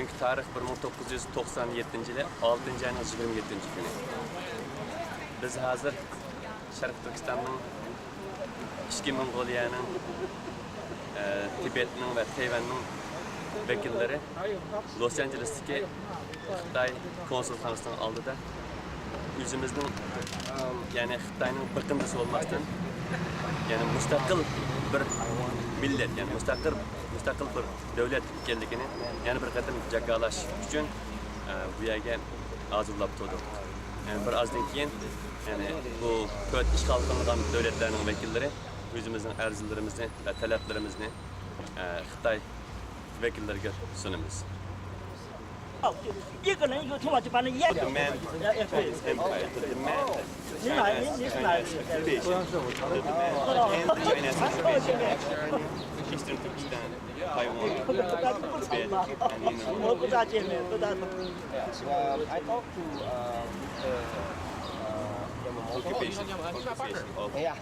Bugünkü tarix 1997 yılı 6. ayının 27. günü. Biz hazır Şarkı Türkistan'ın, İçki Mongoliyanın, Tibet'nin ve Tayvan'ın vekilleri Los Angeles'taki Xitay konsulxanasının aldıda yüzümüzün yani Xitay'ın bıkıntısı olmasından yani müstakil bir millet yani müstakil bir devlet ekanligini yani bir qatam jakkalash uchun bu yerga hozirlab turdik. Yani bir ozdan keyin yani bu to'rt ishg'ol qilingan davlatlarning vakillari o'zimizning arzularimizni va talablarimizni Xitoy vakillariga sunamiz. 一个人一个头发就把那烟 To demand Chinese empire, to demand China's occupation, to demand end China's occupation, Eastern Turkestan, Taiwan, Tibet, and Inner 我不大见面，不大懂。 I talked to occupation of yeah,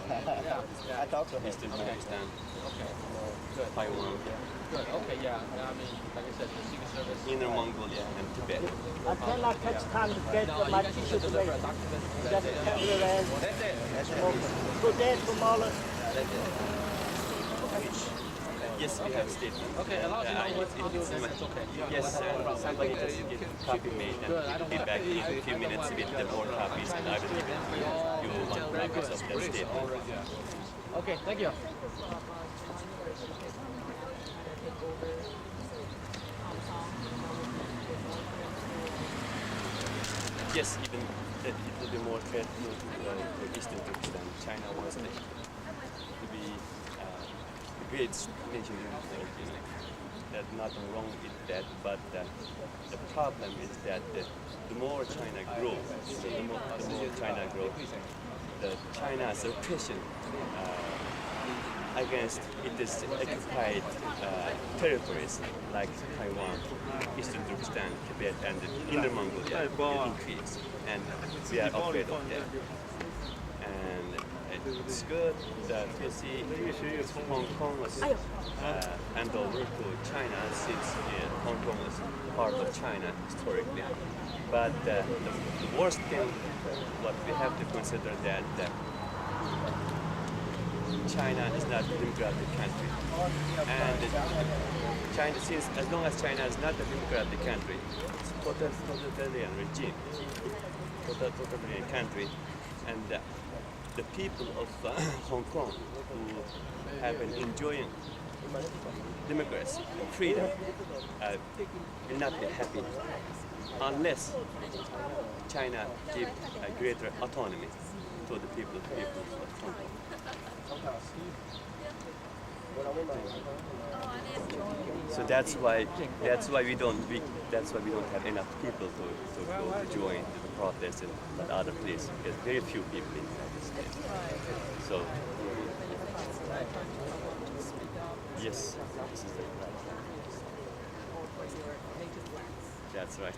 I talked to him. Eastern Turkestan, Taiwan, Good. Okay. Yeah. I mean, like I said, the Secret Service. Inner Mongolia, and Tibet. I cannot catch time to get No, my you guys t-shirt should ready. deliver a document. Just everywhere. Today, tomorrow. Yes, we have statement. Okay. As long as you know what to do, It's then it's okay. Yes, somebody just get copy made and will be back in a few minutes with the more copies and I will give it to you. You will want copies of that statement. Okay. Thank you. Yes, even that it will be more fair to Eastern Turkestan. China wants it to be a great nation. There's nothing wrong with that, but the problem is that the more China grows, the more China grows, the China's oppression against its occupied territories like Taiwan, Eastern Turkestan, Tibet, and Inner Mongolia will increase, and we are afraid of that. And it's good that you see Hong Kong was handed over to China since Hong Kong was part of China historically. But the worst thing, what we have to consider that China is not a democratic country, and China, since as long as China is not a democratic country, it's a totalitarian regime, totalitarian country, and the people of Hong Kong who have been enjoying democracy and freedom will not be happy unless China give a greater autonomy to the people of Hong Kong. So that's why we don't have enough people to join the protest in other places because very few people in the United States. So yes, this is the That's right.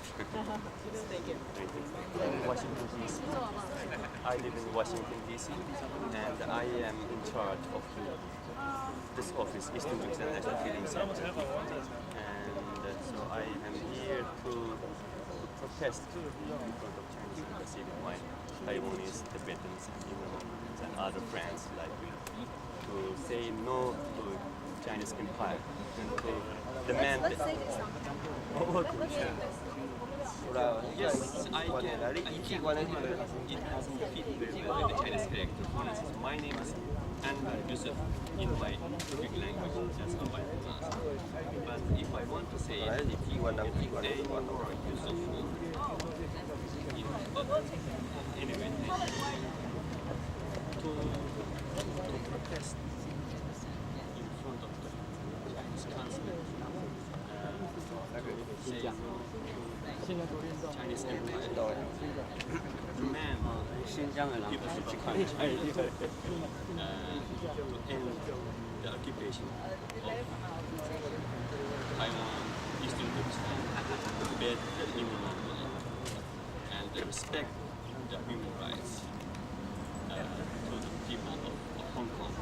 Thank you. In Washington D.C. I live in Washington D.C. and I am in charge of this office, Eastern Turkestan National Freedom Center. And so I am here to protest in front of Chinese embassy with my Taiwanese, Tibetans, and other friends like me to say no to Chinese empire and to demand yes, I can. It hasn't fit very well with the Chinese character. For instance, my name is Anwar Yusuf in my Turkic language. That's how I pronounce it. But if I want to say it, if you want to or Yusuf, anyway, to protest in front of the consulate. Say no to Chinese empire. Man, people should become Chinese to end the occupation of Taiwan, Eastern Turkestan, Tibet, and Inner Mongolia, and respect the human rights to the people of Hong Kong.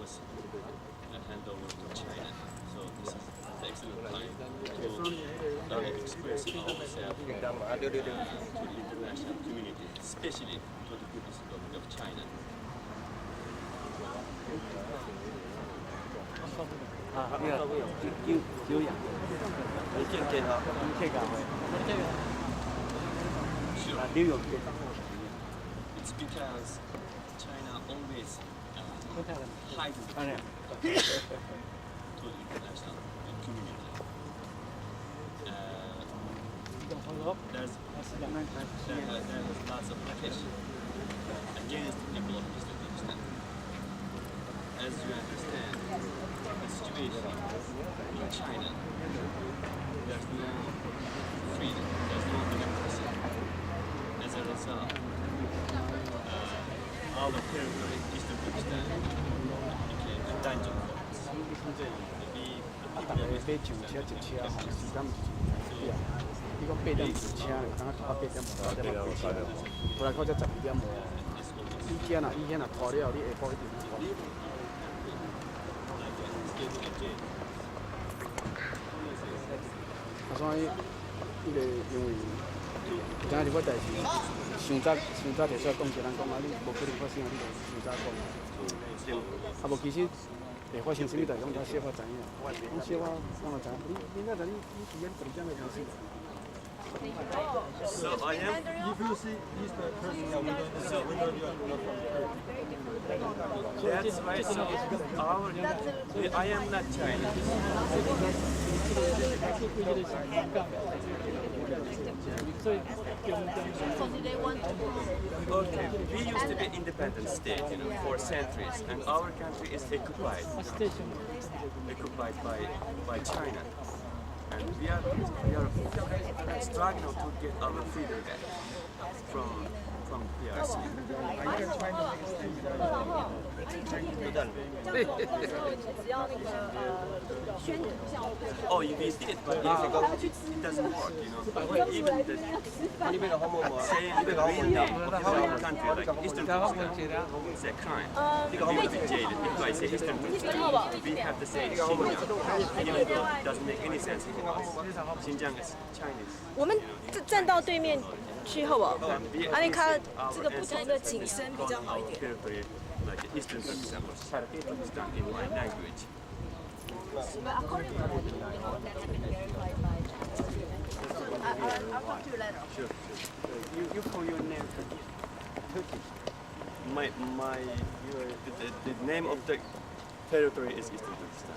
was handed over to China. So this is the excellent time to express ourselves to the international community, especially to the People's Republic of China. 有氧，你健健啊，这个会， Sure. 游泳。 It's because China always hides the 哎呀， to the international community. There's lots of pressure against the people of Eastern Turkestan. As you understand, the situation in China, there's no freedom, there's no democracy. As a result, our territory, Eastern Turkestan, became a dungeon for us. The people of 买 Eastern 酒车 Turkestan 4点，时间你讲8点坐车，等下到8点9点开车，回来到这12点多。以前拖了，你下晡一定拖。所以，因为今日我代志，上早摕出来讲，一人讲啊，你无可能发生，你就上早讲。啊无其实会发生什么代志，拢小可知影。讲小可我嘛知，你哪知你伫遐动这样的东西？ So I am. If you see he's the person, we don't you are not from That's right. So I am not Chinese. So do they want to Okay, we used to be an independent state, for centuries, and our country is occupied by China, and we are struggling to get our freedom back from PRC. Oh, we did, but it doesn't work, Even the saying the real name of our country, like Eastern Turkestan, is a crime. We will be jailed if I say Eastern Turkestan. We have to say Xinjiang, even though it doesn't make any sense for us. Xinjiang is Chinese. 我们站到对面去好不好？啊，你看这个不同的景深比较好一点。 Territory like Eastern Turkestan or Sharqi Turkestan in my language. I'll talk to you later. Sure. You call your name Turkey. The name of the territory is Eastern Turkestan.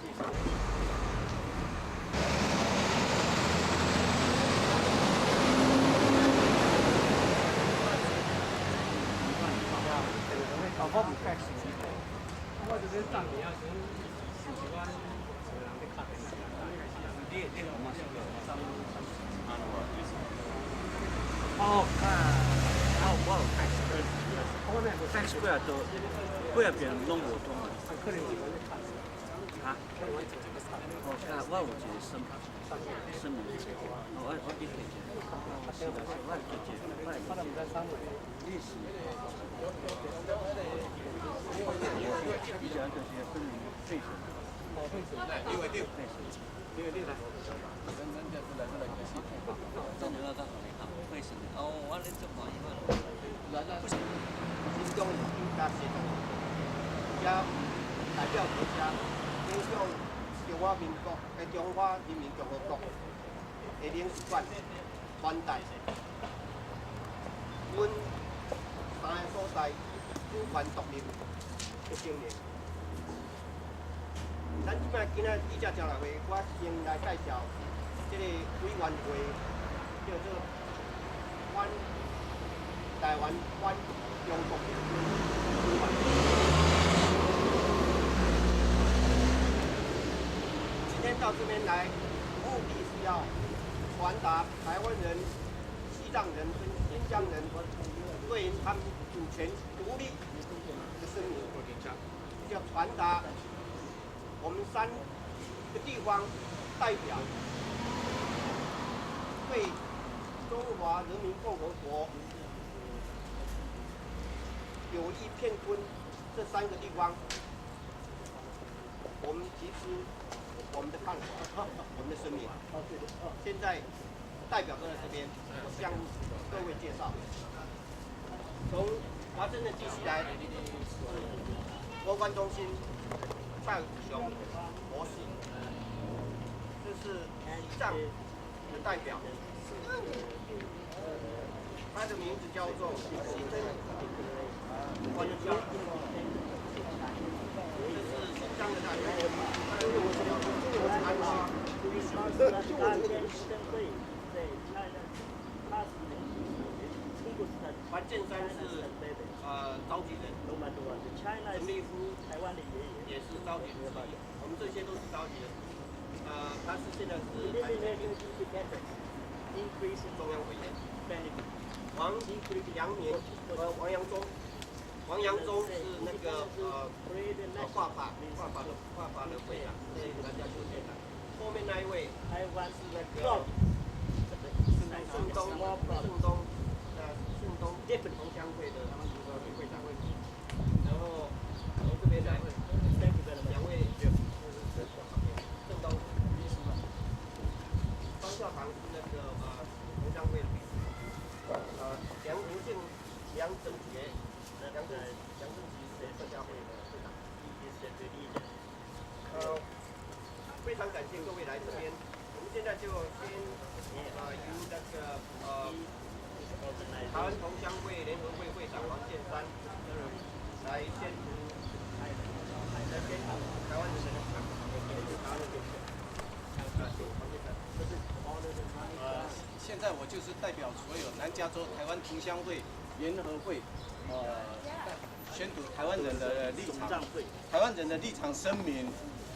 Thanks square 都不要别人弄我多嘛。啊？我有一个生命，我一个是的，我历史，比较就是分明费神。民众加协同，加代表国家影响中华民国中华人民共和国的领事馆传达，阮三个所在主权独立的经验。咱即摆今仔记者招来会，我先来介绍这个委员会，叫做反台湾反中国的委员会。今天到这边来，目的是要传达台湾人、西藏人跟新疆人对他们主权独立的声明，要传达我们3个地方代表对中华人民共和国有意骗吞这3个地方我们提出我们的看法，我们的声明。现在代表都在这边，我向各位介绍。从华盛顿地区来，国关中心蔡武雄博士，这是西藏的代表，他的名字叫做西珍关交，这是西藏的代表，他的名字叫做安拉。樊建山是召集人，陈立夫也是召集人，我们这些都是召集人。他是现在是中央委员。王阳忠是那个画法的会长，是南加州会长。后面那一位是那个顺东同乡会的会长。然后从这边来两位正东方孝堂是那个同乡会的秘书。梁正杰是社交会的会长。非常感谢各位来这边。我们现在就先由那个台湾同乡会联合会会长王建山来宣读台湾人的立场。现在我就是代表所有南加州台湾同乡会联合会，宣读台湾人的立场。台湾人的立场声明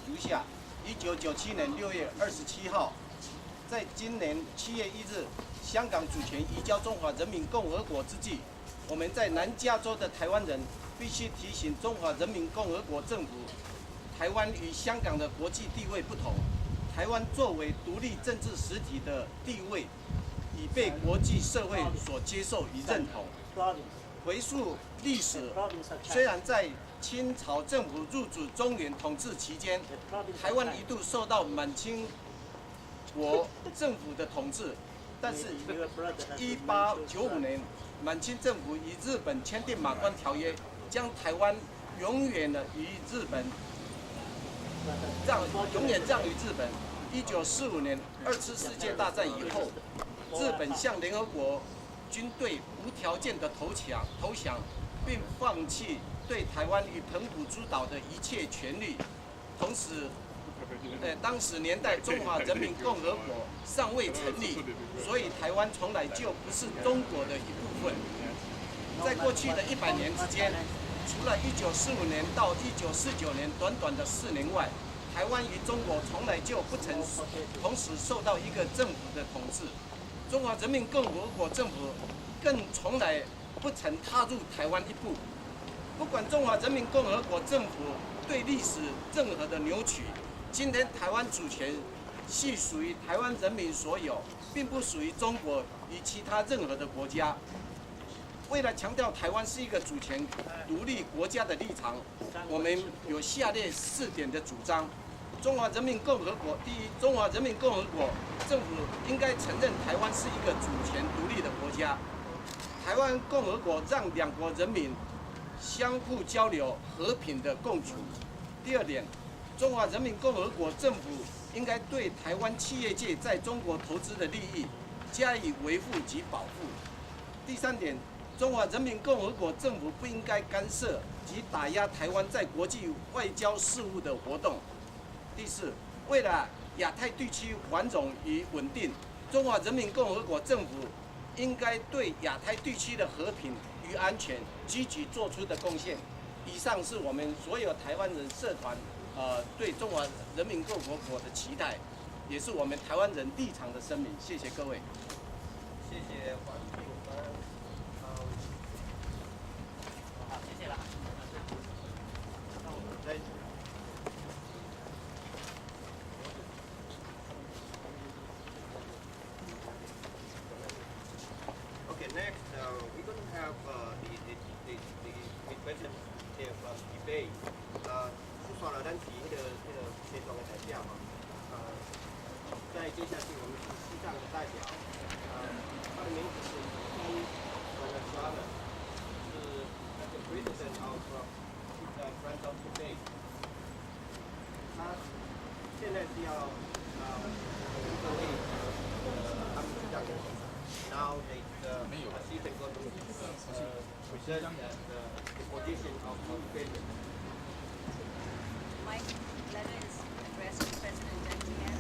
如下：1997年6月27号，在今年7月1日，香港主权移交中华人民共和国之际，我们在南加州的台湾人必须提醒中华人民共和国政府，台湾与香港的国际地位不同。台湾作为独立政治实体的地位，已被国际社会所接受与认同。回溯历史，虽然在清朝政府入主中原统治期间，台湾一度受到满清国政府的统治，但是1895年，满清政府与日本签订《马关条约》，将台湾永远的与日本永远让与日本。1945年2次世界大战以后，日本向联合国军队无条件的投降，并放弃对台湾与澎湖诸岛的一切权利。同时，当时年代中华人民共和国尚未成立，所以台湾从来就不是中国的一部分。在过去的100年之间，除了1945年到1949年短短的4年外，台湾与中国从来就不曾同时受到一个政府的统治。中华人民共和国政府更从来不曾踏入台湾一步。不管中华人民共和国政府对历史任何的扭曲，今天台湾主权系属于台湾人民所有，并不属于中国与其他任何的国家。为了强调台湾是一个主权独立国家的立场，我们有下列4点的主张。中华人民共和国第一，中华人民共和国政府应该承认台湾是一个主权独立的国家。台湾共和国让两国人民相互交流、和平的共处。第二点，中华人民共和国政府应该对台湾企业界在中国投资的利益加以维护及保护。第三点，中华人民共和国政府不应该干涉及打压台湾在国际外交事务的活动。第四，为了亚太地区繁荣与稳定，中华人民共和国政府应该对亚太地区的和平与安全积极做出的贡献。以上是我们所有台湾人社团对中华人民共和国的期待，也是我们台湾人立场的声明。谢谢各位。谢谢黄炳芬。好，谢谢了。那我们再。Okay, next we're going to have the representative debate. 了，咱是那个协同的代表嘛。再接下去我们是西藏的代表，他的名字是伊Wanasala，是那个 President of Friends of Tibet。他现在是要各位他们西藏人。Now they see they go to present as the position of Tibet. My letter is addressed to President Deng Xiaoping,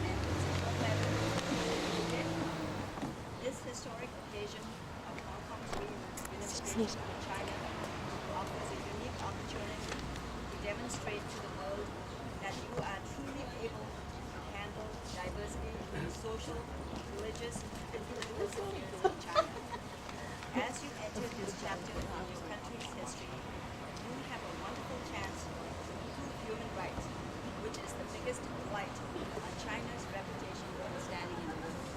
and it's a short letter. This historic occasion of Hong Kong's reunification with China offers a unique opportunity to demonstrate to the world that you are truly able to handle diversity in social, religious, and political spheres in China. As you enter this chapter in your country's history, you have a wonderful chance to improve human rights, which is the biggest blight on China's reputation for standing in the world.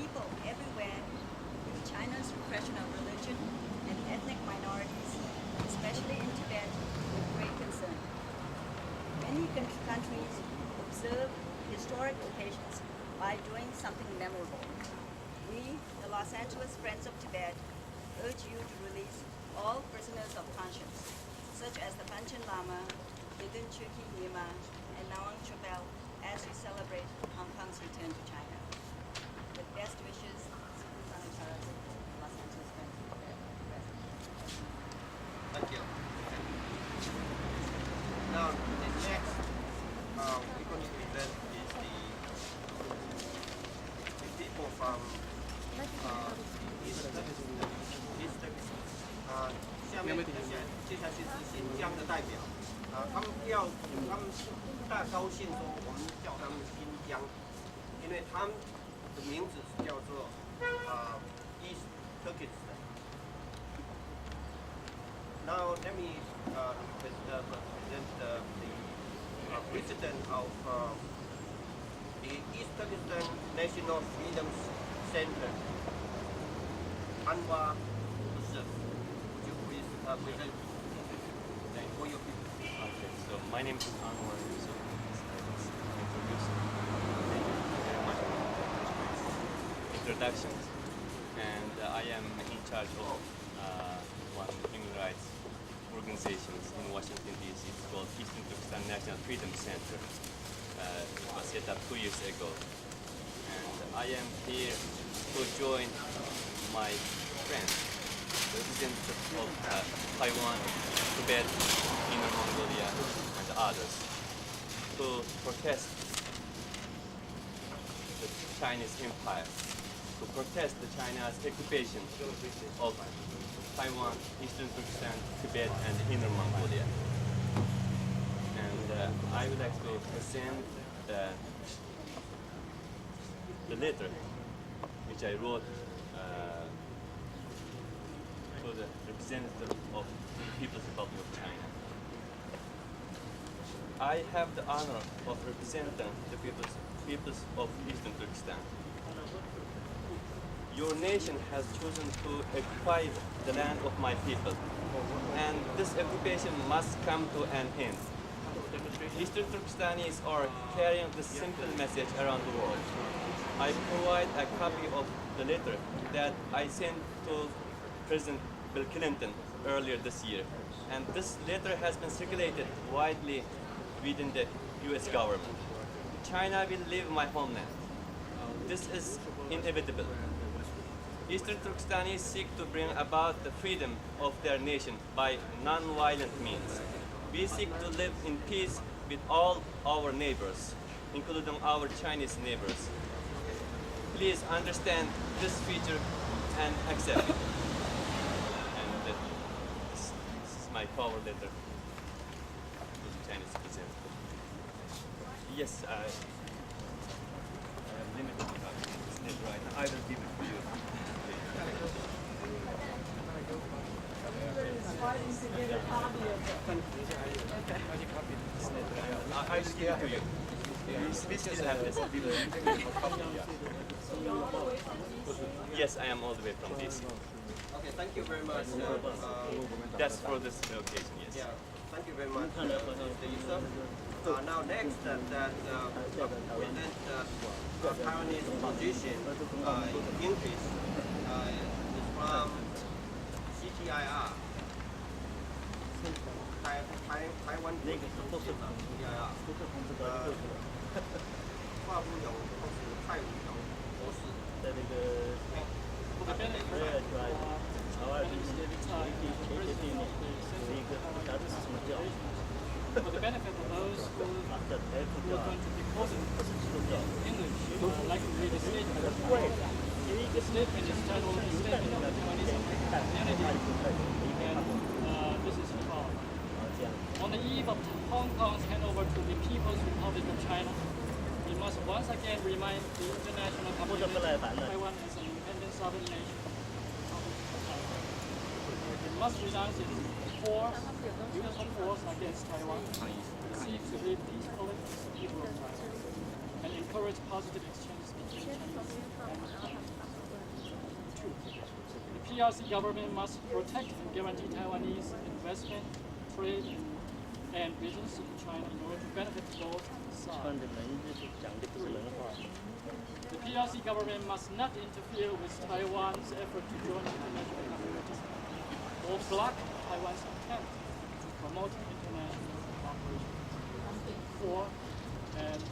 People everywhere view China's repression of religion and ethnic minorities, especially in Tibet, with great concern. Many countries observe historic occasions by doing something memorable. We, the Los Angeles Friends of Tibet, urge you to release all prisoners of conscience, such as the Panchen Lama, Yidun Chuki Nyima, and Nawang Chobel, as you celebrate Hong Kong's return to China. With best wishes, Suku Sanacharas, Los Angeles Friends of Tibet. Thank you. Now, the next we're going to present is the people from East Turkestan. 下面接下去是新疆的代表，他们大高兴说我们叫他们新疆，因为他们的名字是叫做East Turkestan。Now let me present the president of the East Turkestan National Freedom Center, Anwar Yusuf. Would you please present for your people? Okay, so my name is Anwar Yusuf. Introductions, and I am in charge of one human rights organization in Washington D.C. It's called Eastern Turkestan National Freedom Center. It was set up 2 years ago, and I am here to join my friends, representatives of Taiwan, Tibet, Inner Mongolia, and others, to protest the Chinese Empire, to protest the China's occupation of Taiwan, Eastern Turkestan, Tibet, and Inner Mongolia. And I would like to present the letter which I wrote to the representative of the People's Republic of China. I have the honor of representing the peoples of Eastern Turkestan. Your nation has chosen to occupy the land of my people, and this occupation must come to an end. Eastern Turkestanis are carrying this simple message around the world. I provide a copy of the letter that I sent to President Bill Clinton earlier this year, and this letter has been circulated widely within the U.S. government. China will leave my homeland. This is inevitable. Eastern Turkestanis seek to bring about the freedom of their nation by non-violent means. We seek to live in peace with all our neighbors, including our Chinese neighbors. Please understand this feature and accept it. And this is my cover letter to the Chinese representative. Yes, I have limited this letter right now. I will give it to you. I will give it to you. We still have this. Yes, I am all the way from DC. Okay, thank you very much. That's for this occasion, yes. Yeah. Thank you very much, Mr. Yusuf. Now next, that present Taiwanese position English is from CTIR. Taiwan CTIR. 话不有都是蔡武勇博士。在那个For the benefit of 台湾前些地面有一个不晓得是什么教， for the benefit of those who 叫台副 who 教 are， going to be quoting 不是基督教。 English, like to read a statement. The statement is titled "The Statement of the Taiwanese Community," and this is about. 这样。 On the eve of Hong Kong's handover to the People's Republic of China, we must once again remind the international community that Taiwan is an independent sovereign nation. It must renounce its use of force against Taiwan, seek to live peacefully with the people of Taiwan, and encourage positive exchanges between Chinese and Taiwan. Two, the PRC government must protect and guarantee Taiwanese investment, trade, and business in China in order to benefit both 穿 sides. 的门就是讲的不是人话。 The PRC government must not interfere with Taiwan's effort to join the international community or block Taiwan's attempt to promote international cooperation. Four, and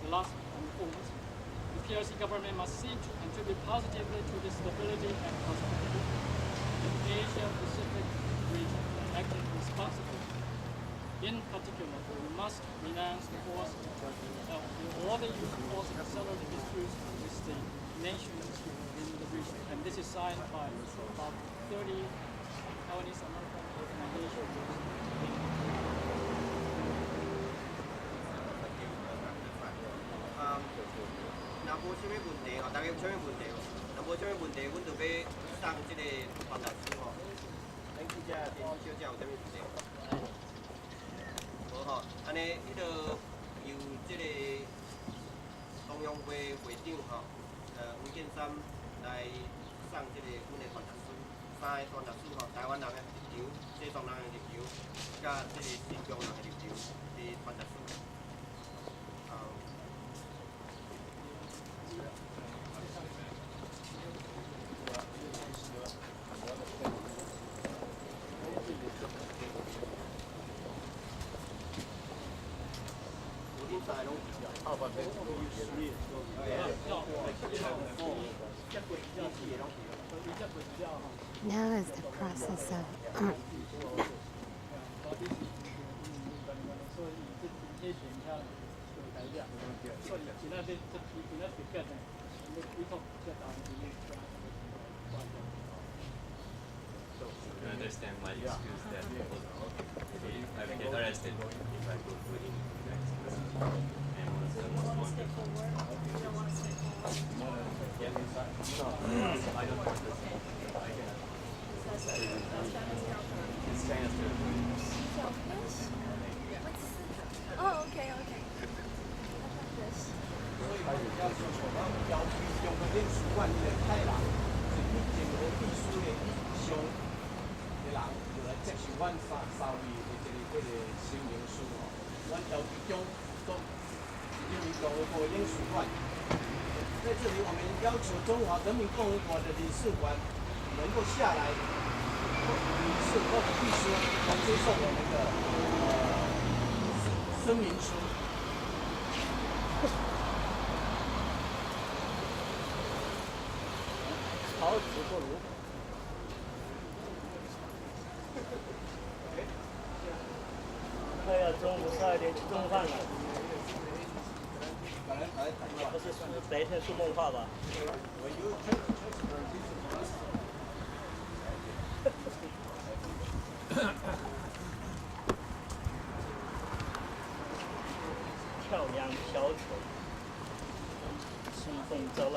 the last and fourth, the PRC government must seek to contribute positively to the stability and prosperity in the Asia-Pacific region, acting responsibly. In particular, we must renounce the force all the use of force in settling disputes with the nations in the region. And this is signed by about 30 Taiwanese American organizations. 若无啥物问题吼，大家有啥物问题吼？若无啥物问题，阮就要送即个传达书吼。咱记者小姐有啥物问题？无吼，安尼迄个由即个中央会会长吼，吴建三来送即个阮的传达书，三个传达书吼，台湾人的立场、西藏人的立场，甲即个新疆人的立场是传达书。 Now is the process of 'I understand my excuse that I will get arrested if I go to the United States. And one of the most wanted. Yeah. No, I don't want this. I cannot. It's China's territory. Oh, okay, okay. 要求要求用个领事馆的太郎是以前的秘书的上的人，就来接受阮三位的这个声明书吼。阮要求中共人民共和国领事馆，在这里我们要求中华人民共和国的领事馆能够下来，领事或者秘书来接受我们的声明书。 好死不如。快要中午12点吃中饭了。不是白天说梦话吧？跳梁小丑，兴风招浪，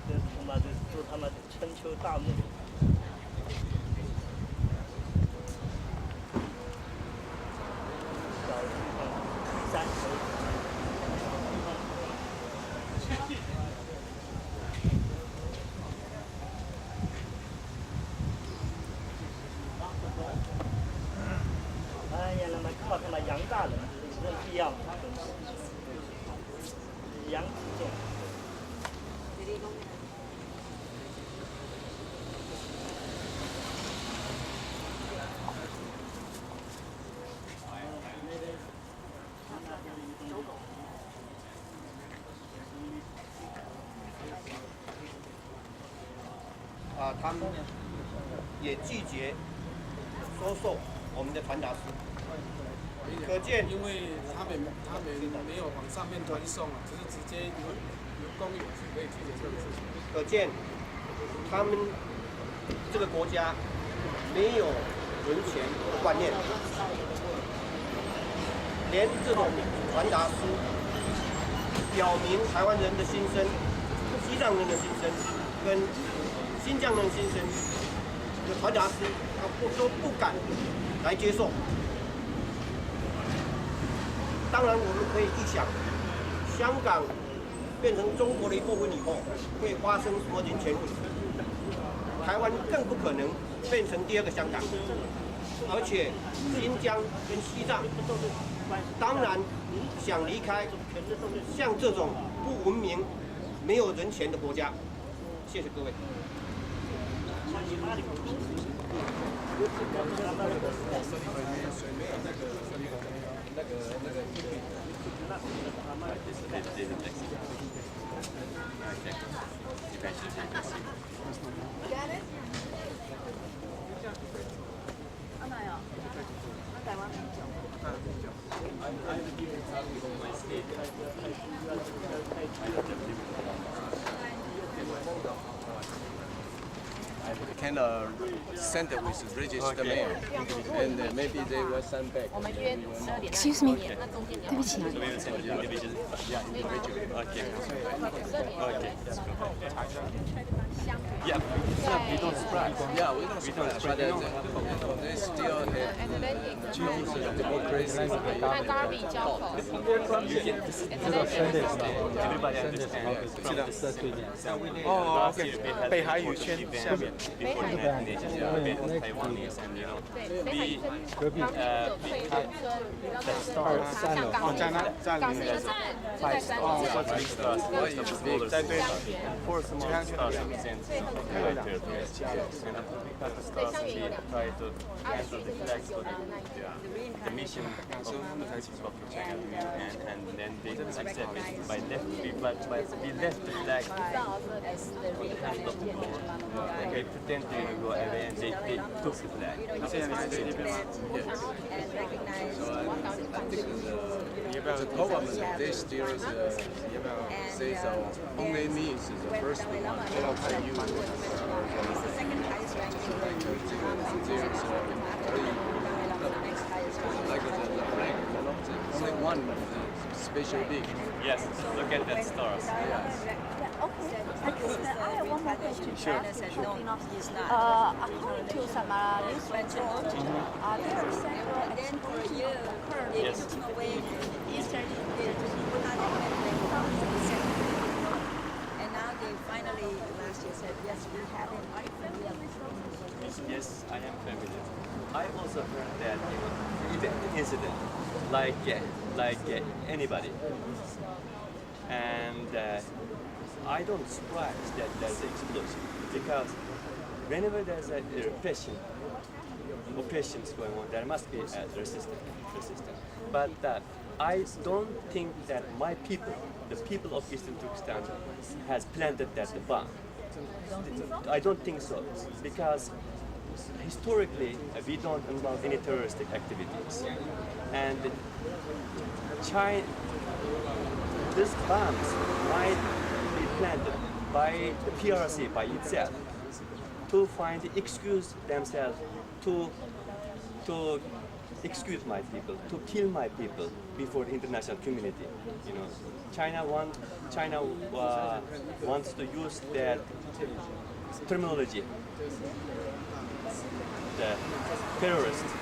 这他妈的都他妈的春秋大梦。小地方，山头。 我大人认必要跟杨总。他们也拒绝收受我们的传达书，可见因为他们没有往上面传送啊，只是直接由公有是可以拒绝这个事情。可见他们这个国家没有人权的观念，连这种传达书表明台湾人的心声、西藏人的心声跟新疆人的心声的传达书，他都不敢来接受。当然，我们可以预想，香港变成中国的一部分以后，会发生什么人权问题？台湾更不可能变成第二个香港，而且新疆跟西藏，当然想离开像这种不文明、没有人权的国家。谢谢各位。Can send it with registered mail, and maybe they will send back. Excuse me，对不起啊。Yeah, we don't spread. Yeah, we don't spread, but they still have democracy. Everybody understands. Oh, okay. 北海语圈下面。 Taiwanese and you know, we have the stars. 在那里。 Five stars. Three stars. Most of the smaller stars. Four small stars represent character. And because the stars we try to cancel the flags for the mission of China, and then they accept it by we left the flag on the hand of the door. And they pretend to go away and they took the flag. The government, they still says only me is the first one. Can you like the flag, only one special big. Yes, look at that stars. Okay. I have one more question. China said no, he's not. According to some news report, there are several executions occurred in Yes. Eastern And now they finally last year said yes, we have it. Are you familiar with those? Yes, I am familiar. I also heard that incident, like anybody, and I don't surprise that there's an explosion because whenever there's a oppressions going on, there must be a resistance. But I don't think that my people, the people of Eastern Turkestan, has planted that bomb. I don't think so because historically we don't involve any terroristic activities, and China, these bombs might be planted by the PRC by itself to find the excuse themselves to excuse my people, to kill my people before the international community. You know, China wants to use that terminology, the terrorists,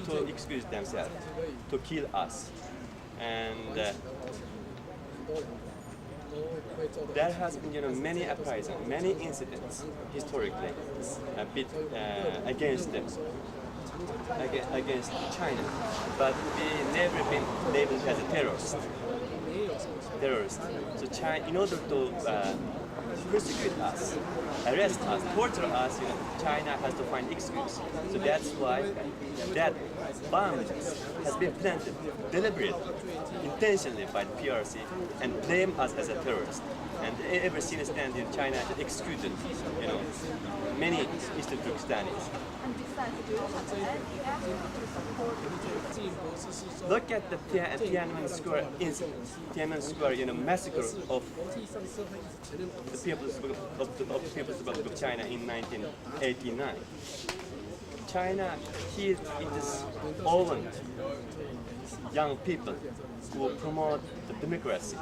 to excuse themselves, to kill us, and there has been, many uprisings, many incidents historically against them. against China, but we never been labeled as a terrorist. So China, in order to persecute us, arrest us, torture us, China has to find excuse. So that's why that bomb has been planted deliberately, intentionally by the PRC, and blame us as a terrorist. And ever since then, China has excluded, many Eastern Turkestanis. And besides, do you have any effort to support Look at the Tiananmen Square incident. Tiananmen Square, massacre of the People's Republic of China in 1989. China here it is owned young people who promote the democracy.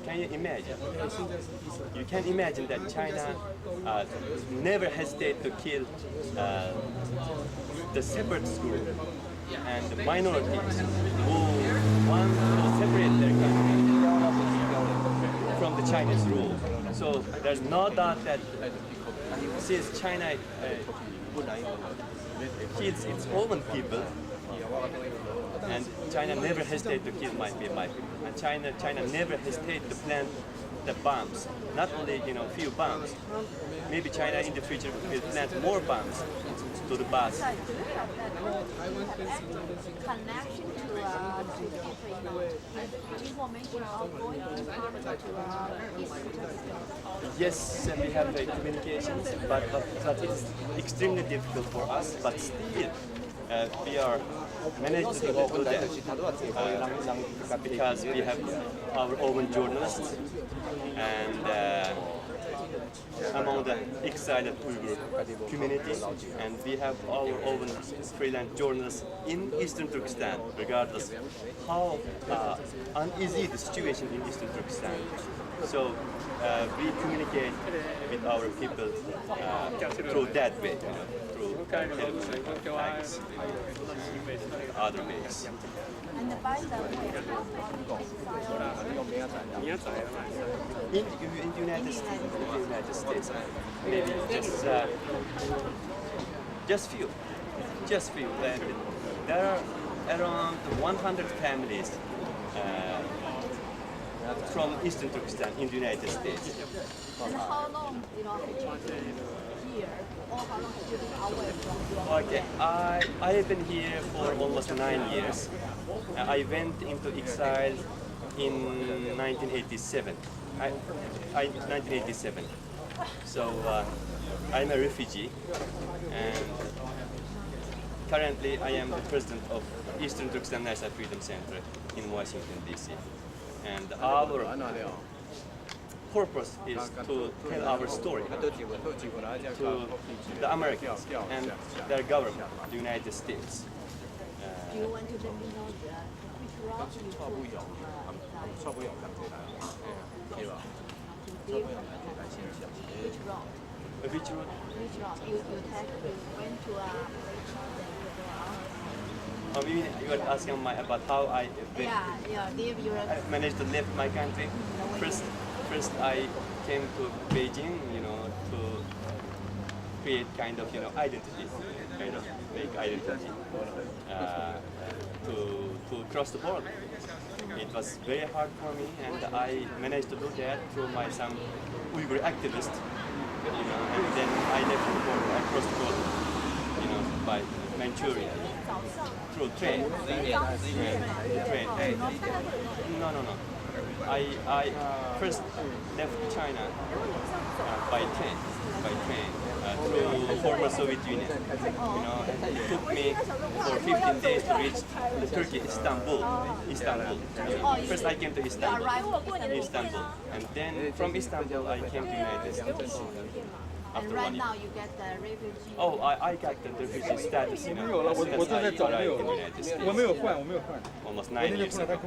Can you imagine? You can imagine that China never hesitated to kill the separatist group and the minorities who want to separate their country from the Chinese rule. So there's no doubt that since China kills its own people, and China never hesitated to kill my people. And China never hesitated to plant the bombs. Not only few bombs. Maybe China in the future will plant more bombs to the bus. do you have that connection to information outgoing to Eastern Turkey? Yes, we have communications, but it's extremely difficult for us. But still, we are managed to do that because we have our own journalists and among the exiled Uyghur community, and we have our own freelance journalists in Eastern Turkestan, regardless how uneasy the situation in Eastern Turkestan. So we communicate with our people through that way, through television, fax, other ways. And by the way, how many In the United States, maybe just few. There are around 100 families from Eastern Turkestan in the United States. And how long, have you been here, or how long have you been away from your Okay, I have been here for almost 9 years. I went into exile in 1987. 1987. So I'm a refugee, and currently I am the president of Eastern Turkestan National Freedom Center in Washington, D.C. And our purpose is to tell our story to the Americans and their government, the United States. Do you want to let me know which route you took? Which route? Which route? Which route? You went to You were asking about how I leave your managed to leave my country. First I came to Beijing, to create kind of, identity, kind of make identity, to cross the border. It was very hard for me, and I managed to do that through some Uyghur activists, and then I left the border, I crossed the border, by Manchuria, through train. No. I first left China by train, through former Soviet Union. It took me for 15 days to reach Turkey, Istanbul. First I came to Istanbul, and then from Istanbul I came to United States. And right now you get the refugee. Oh, I got the refugee status, as soon as I arrived in the United States. Almost 9 years ago.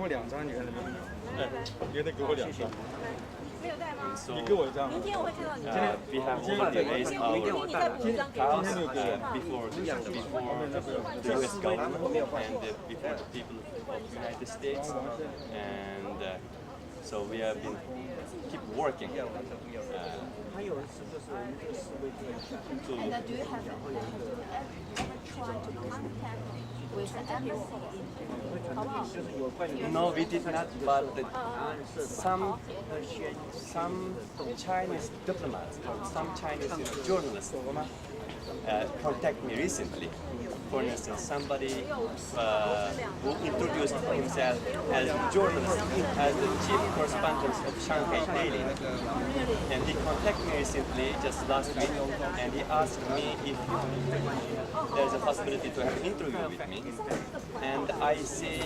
So, we have already raised our house before the US government and before the people of the United States. And So we have been keep working to. And do you have ever tried to contact with the embassy in Hong Kong? No, we did not, but some Chinese diplomats, some Chinese journalists contact me recently. For instance, somebody who introduced himself as a journalist, as the chief correspondent of Shanghai Daily. And he contacted me recently, just last week, and he asked me if there's a possibility to have an interview with me. And I say,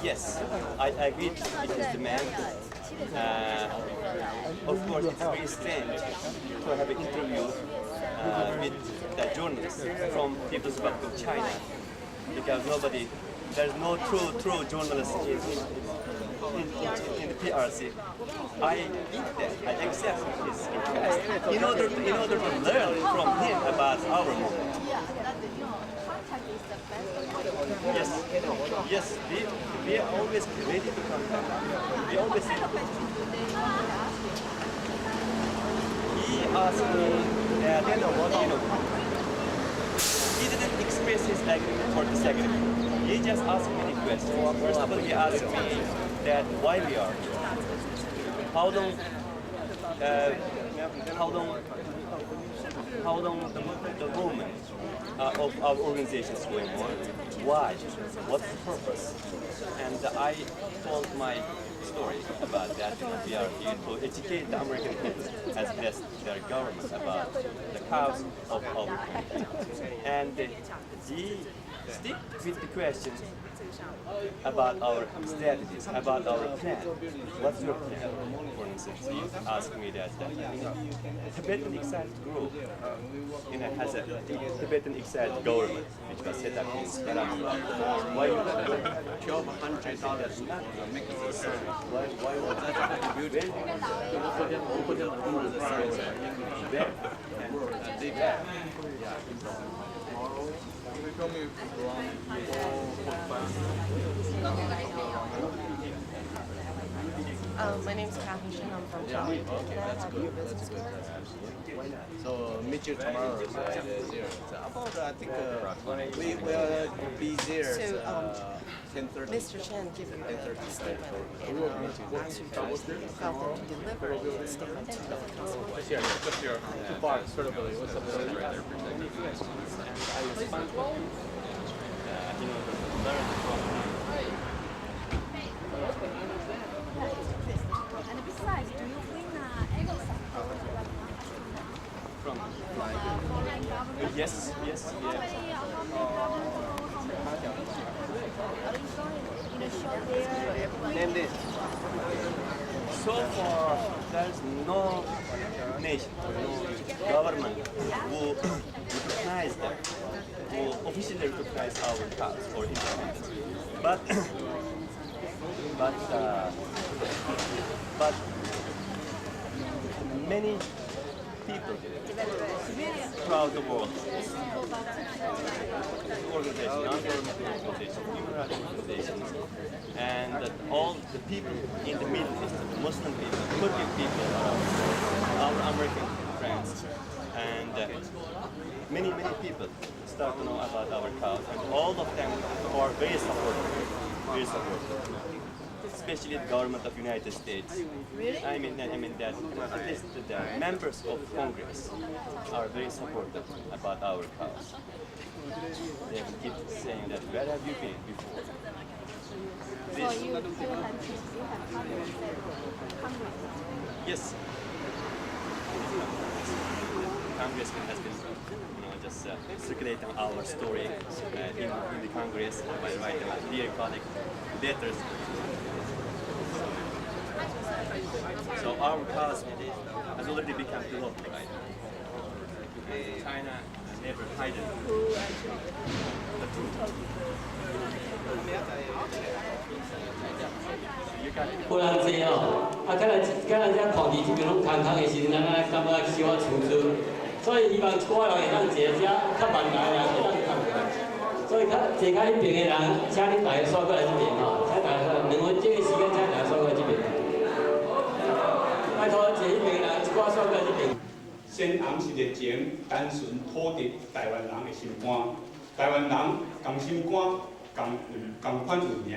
yes, I agreed with his demand. Of course, it's very strange to have an interview with the journalists from People's Republic of China, because there's no true journalist in the PRC. I accept his request in order to learn from him about our movement. Yes, we are always ready to contact. We always. He asked me that, he didn't express his agreement for this agreement. He just asked me the question. First of all, he asked me that why we are, how long the movement of our organization is going on, why, what's the purpose, and I told my story about that. We are here to educate the American people as best their government about the cause of our country. And he stick with the question about our strategies, about our plan. What's your plan? For instance, he asked me that Tibetan Exiled Group has a Tibetan Exiled government which was set up in Seram. Why not? 1,200 dollars for making the sign. Why was that? My name is Kathy Shin. I'm from China. Okay, that's good. That's good. So meet you tomorrow at 0. About I think we will be there at 10:30. Mr. Chen gave me the statement, and I asked you guys to help him deliver the statement to the council. Here, just here. Too far. Sort of. What's up? I respond to learn from him. And besides, do you win any support From foreign government? yes. How many government are you going to show there? Name this. So far, there's no nation, no government who recognize them, who officially recognize our cause or independence. But many people throughout the world, organizations, non-government organizations, human rights organizations, and all the people in the Middle East, Muslim people, Kurdish people, our American friends, and many people start to know about our cause, and all of them are very supportive. Especially the government of United States. Really? I mean that at least the members of Congress are very supportive about our cause. They keep saying that, where have you been before? So you have Congress. Yes. Congressman has been, just circulating our story in the Congress by writing periodic letters. So our cause has already become global, right? China never hidden the truth. 不然这哦，敢若遮抗议这边拢空空的时阵，咱感觉小啊清楚。所以希望我人会当坐遮，较万来人会当看过来。所以坐较迄边的人，请恁大家刷过来这边吼，请大家2分钟的时间，请大家刷过来这边。拜托坐迄边人，一寡坐到这边。先红是热情、单纯、朴实，台湾人的心肝。台湾人共心肝，共款有命，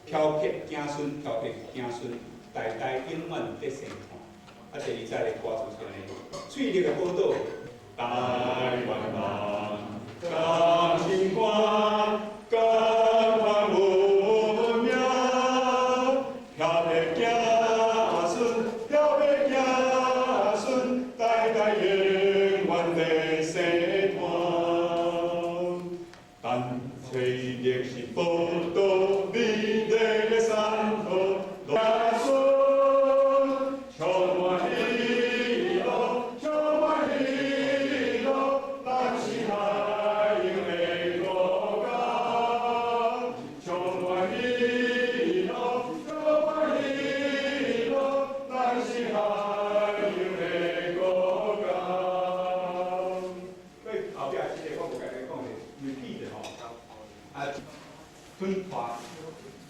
漂泊子孙，漂泊子孙，代代永远得生活。啊，第二则的歌词是安尼：水力的宝岛，台湾人共心肝，共款有命，漂泊子孙，漂泊子孙，代代永远得生活。但水力是宝岛，美丽的山河，子孙充满喜乐，充满喜乐，咱是海洋的国家。充满喜乐，充满喜乐，咱是海洋的国家。所以后壁这个我有甲你讲的 repeat 的吼，啊，吞化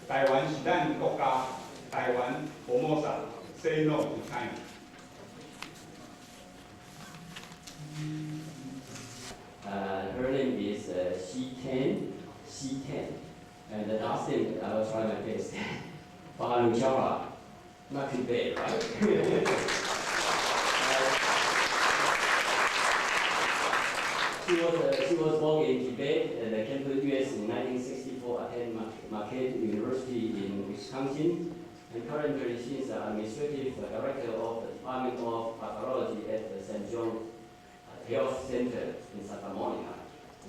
台湾是咱国家，台湾Formosa say no to China。Her name is C10, and the last name I will try my best. Bahanuchara, not too bad, right? She was born in Tibet and came to the U.S. in 1964, attended Marquette University in Wisconsin, and currently she is the administrative director of the Department of Pathology at the St. John Health Center in Santa Monica.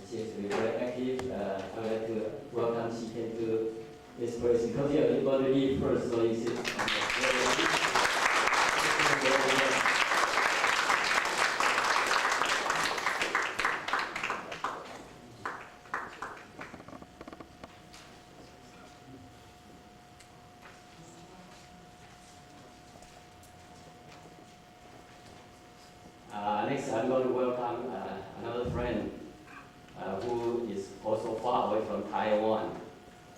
She is very active. I would like to welcome she came to this place because everybody first so is next, I'm going to welcome another friend who is also far away from Taiwan,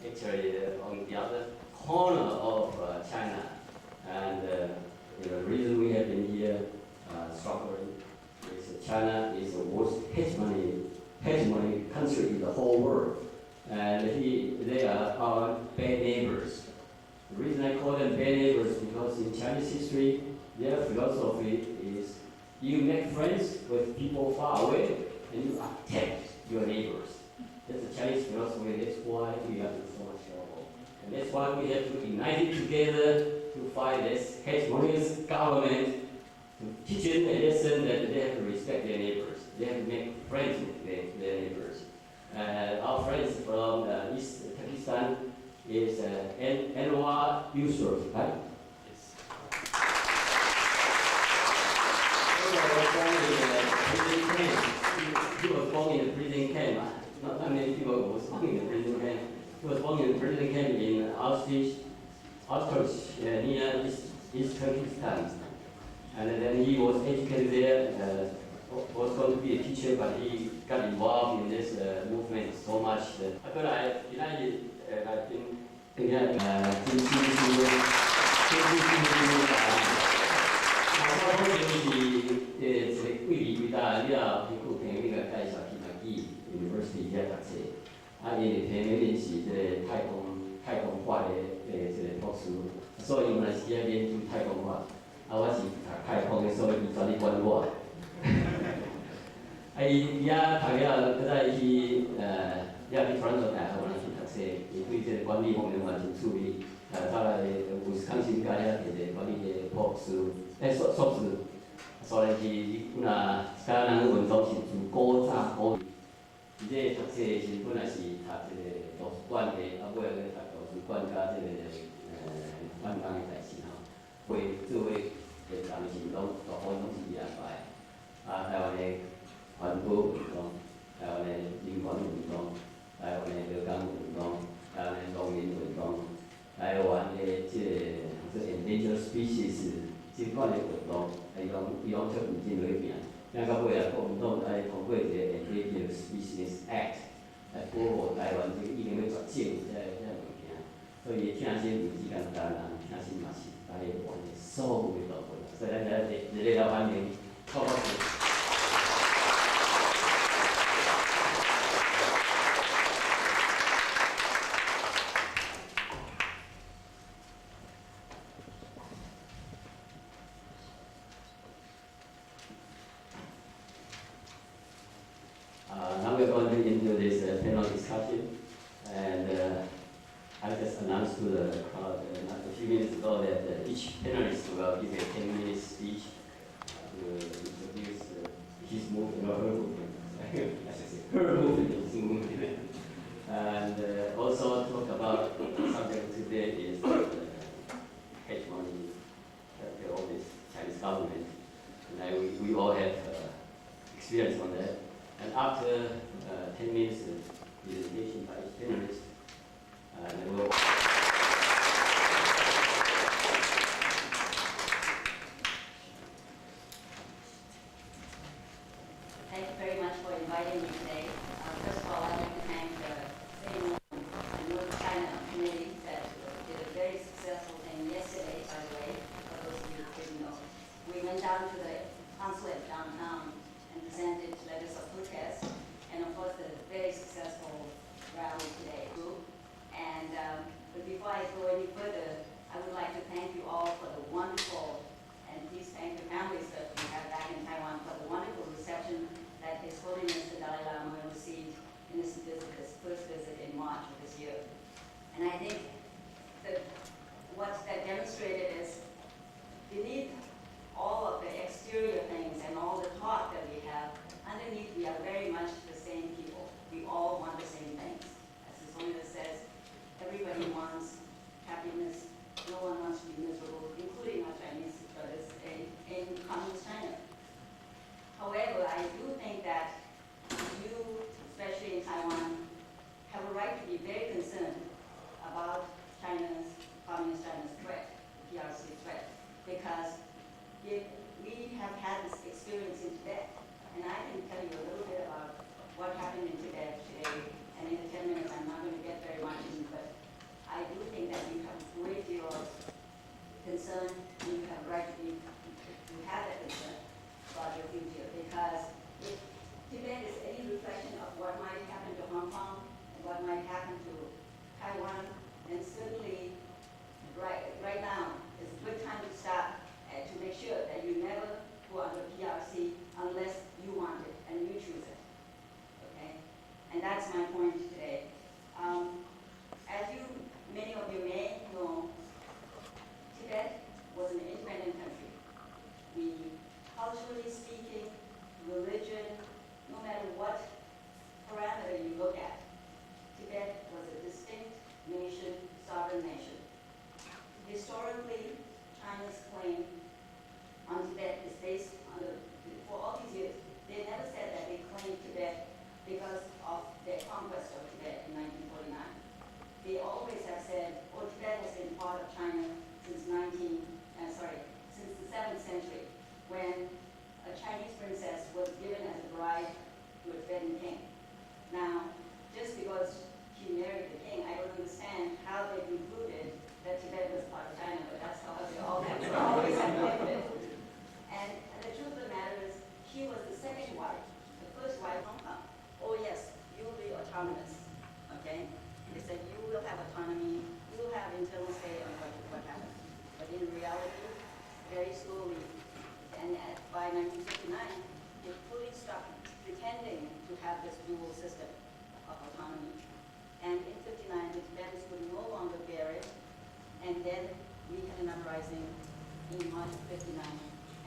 actually on the other corner of China. And the reason we have been here struggling is China is the worst hegemony country in the whole world. And they are our bad neighbors. The reason I call them bad neighbors is because in Chinese history, their philosophy is you make friends with people far away and you attack your neighbors. That's the Chinese philosophy. That's why we are in so much trouble. And that's why we have to unite together to fight this hegemonious government, to teach them a lesson that they have to respect their neighbors. They have to make friends with their neighbors. Our friends from East Pakistan is Anwar Yusuf, right? He was born in a prison camp. Not that many people was born in a prison camp. He was born in a prison camp in Auschwitz near East Turkestan. And then he was educated there, was going to be a teacher, but he got involved in this movement so much that I thought I've been University 遐读册，因偏偏练习这太空化的这博士，所以嘛是遐研究太空化。我是读太空的，所以伊专哩管我。伊遐读了，搁再去遐去传统大学去读册，伊对这个管理方面完全处理。再来有康新街遐摕个管理的博士，硕士。所以是若甲咱运动是自古早古。伊这读册的时本来是读这个图书馆的，尾仔去读图书馆甲这个办公的代志吼，会做伙当时拢大部分拢是伊安排。台湾的环保运动，台湾的人权运动，台湾的劳工运动，台湾的农民运动，台湾的这 endangered species 这款的运动，伊拢出面真落名。咱到尾啊，国民党来通过一个 Endangered Species Act 来保护台湾这个已经要绝种这物件，所以听声唔是简单人，听声嘛是台湾的所有的部分。所以大家热烈的欢迎寇老师。Now we're going into this panel discussion, and I just announced to the crowd a few minutes ago that each panelist will give a 10-minute speech to introduce his movement, or her movement. I should say her movement, his movement. And also talk about the subject today is hegemony, all this Chinese government. And we all have experience on that. And after 10 minutes of presentation by each panelist, we'll Thank you very much for inviting me today. First of all, I'd like to thank the Sitting and North China Committee that did a very successful thing yesterday, by the way, for those of you who didn't know. We went down to the consulate downtown and presented letters of protest, and of course the very successful rally today. And but before I go any further, I would like to thank you all for the wonderful, and please thank your families that we have back in Taiwan for the wonderful reception that His Holiness the Dalai Lama received in his first visit in March of this year. And I think that what that demonstrated is beneath all of the exterior things and all the talk that we have, underneath we are very much the same people. We all want the same things. As His Holiness says, everybody wants happiness. No one wants to be miserable, including our Chinese brothers in communist China. However, I do think that you, especially in Taiwan, have a right to be very concerned about communist China's threat, the PRC threat, because if we have had this experience in Tibet, and I can tell you a little bit about what happened in Tibet today, and in the 10 minutes I'm not going to get very much in, but I do think that you have a great deal of concern, and you have a right to have that concern about your future, because if Tibet is any reflection of what might happen to Hong Kong and what might happen to Taiwan, then certainly right now is a good time to start to make sure that you never go under PRC unless you want it and you choose it. Okay? And that's my point today. As many of you may know, Tibet was an independent country. We, culturally speaking, religion, no matter what parameter you look at, Tibet was a distinct nation, sovereign nation. Historically, China's claim on Tibet is based on for all these years, they never said that they claimed Tibet because of their conquest of Tibet in 1949. They always have said, oh, Tibet has been part of China since since the 7th century, when a Chinese princess was given as a bride to a Tibetan king. Now, just because she married the king, I don't understand how they concluded that Tibet was part of China, but that's how they always have lived it. And the truth of the matter is, she was the second wife. The first wife, Hong Kong. Oh yes, you will be autonomous, okay? They said you will have autonomy, you will have internal say on what happens. But in reality, very slowly, and by 1959, they fully stopped pretending to have this dual system of autonomy. And in 59, the Tibetans could no longer bear it, and then we had an uprising in March of 59,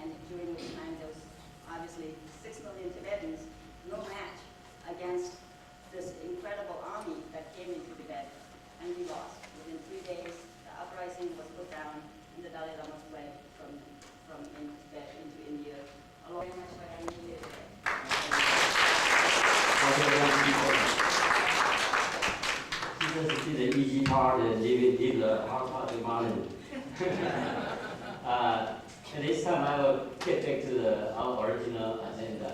and during which time there was obviously 6 million Tibetans, no match against this incredible army that came into Tibet, and we lost. Within 3 days, the uprising was put down, and the Dalai Lama fled from Tibet into India. Very much what I needed today. This is the easy part, leave the hard part to Martin. And this time I will get back to our original agenda.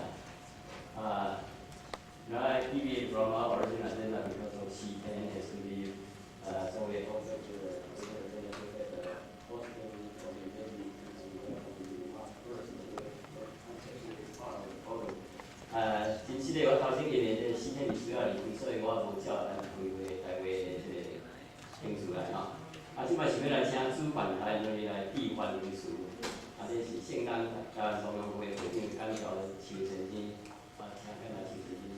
Now I deviate from our original agenda because of Xi has to leave, so we also to the 即个我头先因为这4天需要离开，所以我无照咱开会大会这个兴趣来吼。即摆想要来请主办台来致欢迎词，这是圣诞台湾中央会会长感谢邱先生，请咱邱先生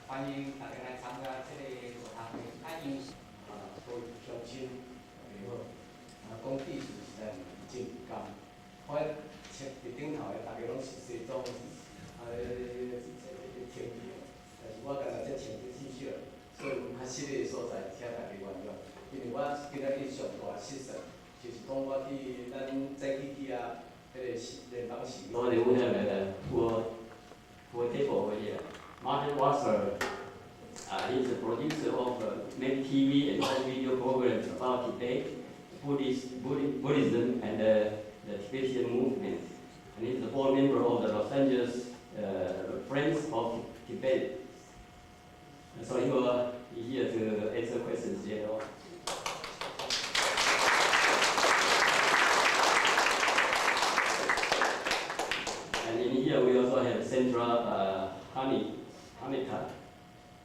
欢迎大家来参加这个座谈会。因各位乡亲朋友，讲历史实在真甘。我册伫顶头的，大家拢是西装，天气，但是我今日才穿得少少，所以有较湿的所在，请大家原谅。因为我今仔日上大失神，就是讲我去咱早起去啊，迄个联邦市。我哋有那个poor table over here. Martin Wasser, he's the producer of many TV and home video programs about Tibet, Buddhism, and the Tibetan movement. And he's the board member of the Los Angeles Friends of Tibet. And so he will be here to answer questions later on. And in here we also have Sandra Hamita.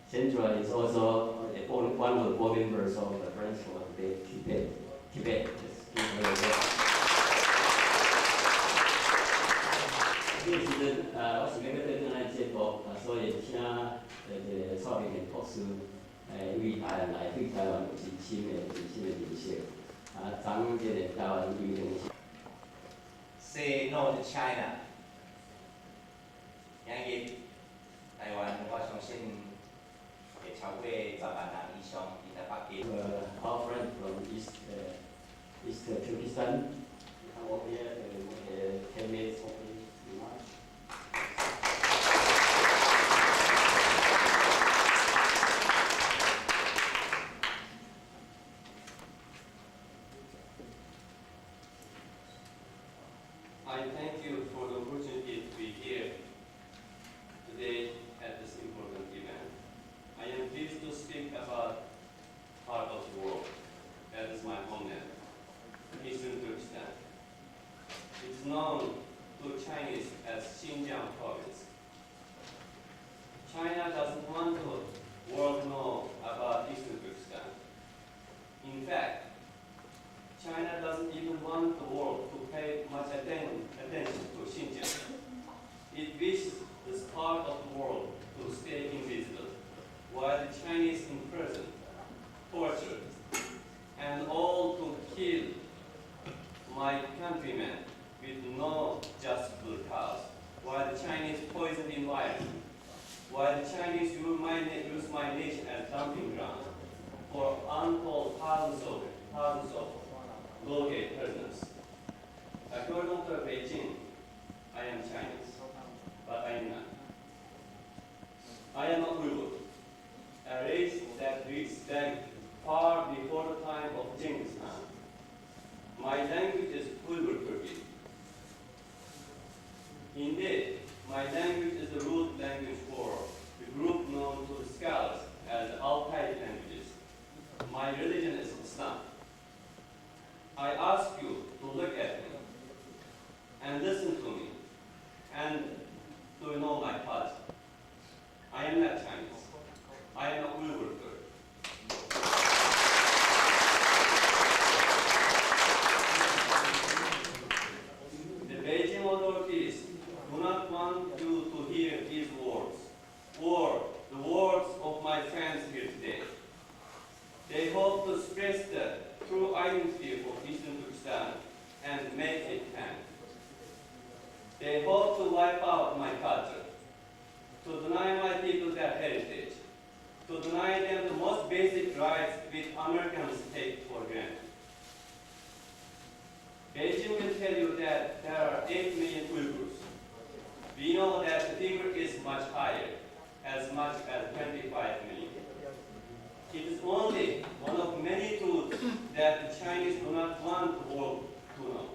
Sandra is also one of the board members of the Friends for Tibet. Tibet. This is 我是要对咱来节目，所以请蔡明贤博士为台湾来对台湾有真心的认识，咱这个台湾有认识。Say no to China. 今日台湾，我相信会超过10万人以上伫台北境。Our friend from East Turkestan, come over here 10 minutes opening remarks. I thank you for the opportunity to be here today at this important event. I am pleased to speak about part of the world. That is my homeland, Eastern Turkestan. It is known to Chinese as Xinjiang province. China doesn't want the world to know about Eastern Turkestan. In fact, China doesn't even want the world to pay much attention to Xinjiang. It wishes this part of the world to stay invisible, while the Chinese imprison, torture, and all to kill my countrymen with no justifiable cause, while the Chinese poison the environment, while the Chinese use my nation as dumping ground for untold thousands of low-grade prisoners. According to Beijing, I am Chinese, but I am not. I am a Uyghur, a race that reaches back far before the time of Genghis Khan. My language is Uyghur Turkic. Indeed, my language is the root language for the group known to the scholars as the Altai languages. My religion is Islam. I ask you to look at me and listen to me and to know my culture. I am not Chinese. I am a Uyghur Turk. The Beijing authorities do not want you to hear these words or the words of my friends here today. They hope to express the true identity of Eastern Turkestan and make it count. They hope to wipe out my culture, to deny my people their heritage, to deny them the most basic rights which Americans take for granted. Beijing will tell you that there are 8 million Uyghurs. We know that the figure is much higher, as much as 25 million. It is only one of many truths that the Chinese do not want the world to know.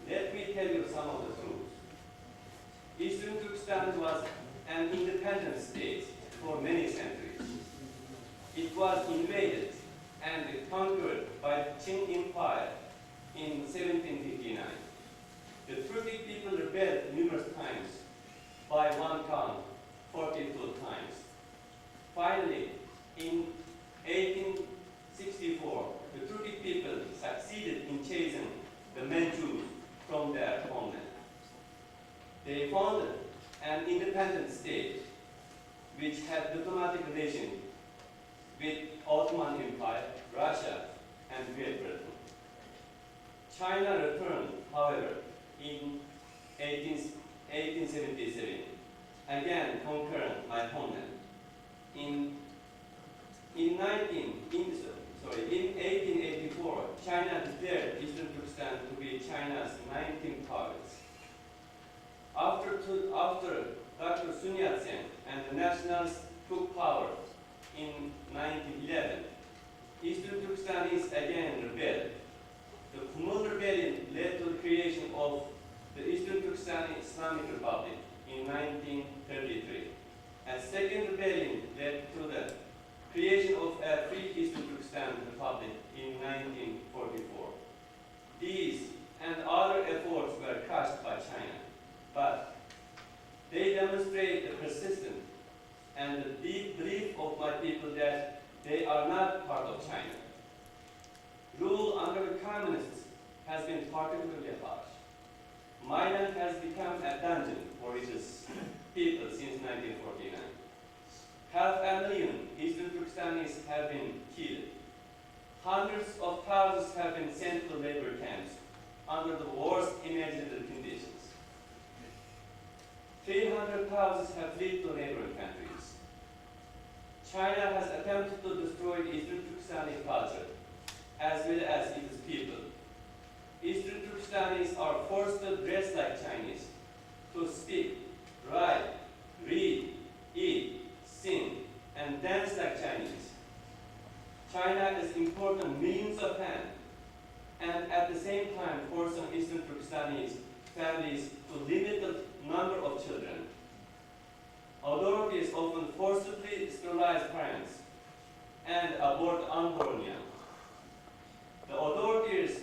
Let me tell you some of the truths. Eastern Turkestan was an independent state for many centuries. it was invaded and conquered by the Qing Empire in 1759. The Turkic people rebelled numerous times, by one count, 42 times. Finally, in 1864, the Turkic people succeeded in chasing the Manchus from their homeland. They founded an independent state which had diplomatic relations with Ottoman Empire, Russia, and Great Britain. China returned, however, in 1877, again conquering my homeland. In 1884, China declared Eastern Turkestan to be China's 19th province. After Dr. Sun Yat-sen and the nationalists took power in 1911, Eastern Turkestanis again rebelled. The Kumul Rebellion led to the creation of the Eastern Turkestan Islamic Republic in 1933. A second rebellion led to the creation of a free Eastern Turkestan Republic in 1944. These and other efforts were crushed by China, but they demonstrate the persistence and the deep belief of my people that they are not part of China. Rule under the communists has been particularly harsh. Maidan has become a dungeon for its people since 1949. 500,000 Eastern Turkestanis have been killed. Hundreds of thousands have been sent to labor camps under the worst imaginable conditions. 300,000 have fled to neighboring countries. China has attempted to destroy Eastern Turkestani culture as well as its people. Eastern Turkestanis are forced to dress like Chinese, to speak, write, read, eat, sing, and dance like Chinese. China is importing millions of Han, and at the same time forcing Eastern Turkestani families to limit the number of children. Authorities often forcibly sterilize parents and abort unborn young. The authorities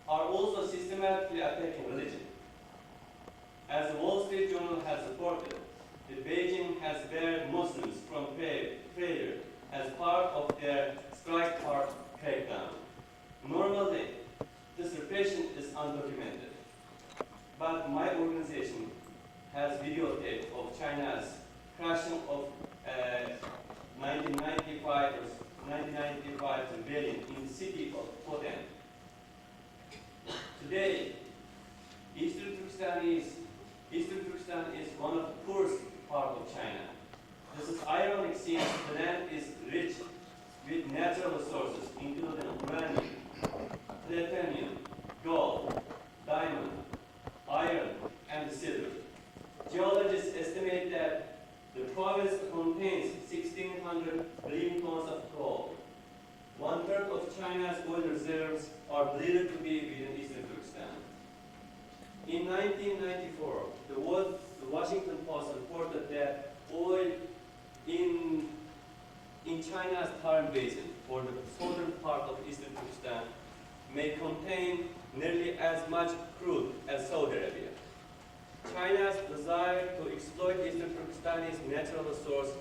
are also systematically attacking religion. As the Wall Street Journal has reported, Beijing has banned Muslims from prayer as part of their strike part crackdown. Normally, this repression is undocumented, but my organization has videotape of China's crushing of 1995 rebellion in the city of Hoden. Today, Eastern Turkestan is one of the poorest part of China. This is ironic since the land is rich with natural resources including uranium, plutonium, gold, diamond, iron, and silver. Geologists estimate that the province contains 1,600 billion tons of coal. 1/3 of China's oil reserves are believed to be within Eastern Turkestan. In 1994, the Washington Post reported that oil in China's Tarim Basin, for the southern part of Eastern Turkestan, may contain nearly as much crude as Saudi Arabia. China's desire to exploit Eastern Turkestani's natural resource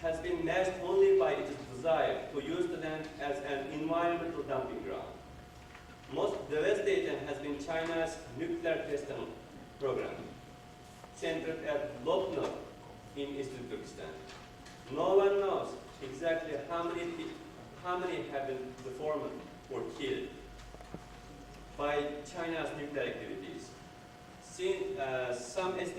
has been matched only by its desire to use the land as an environmental dumping ground. Most devastating has been China's nuclear testing program, centered at Lopno in Eastern Turkestan. No one knows exactly how many have been deformed or killed by China's nuclear activities. Some estimates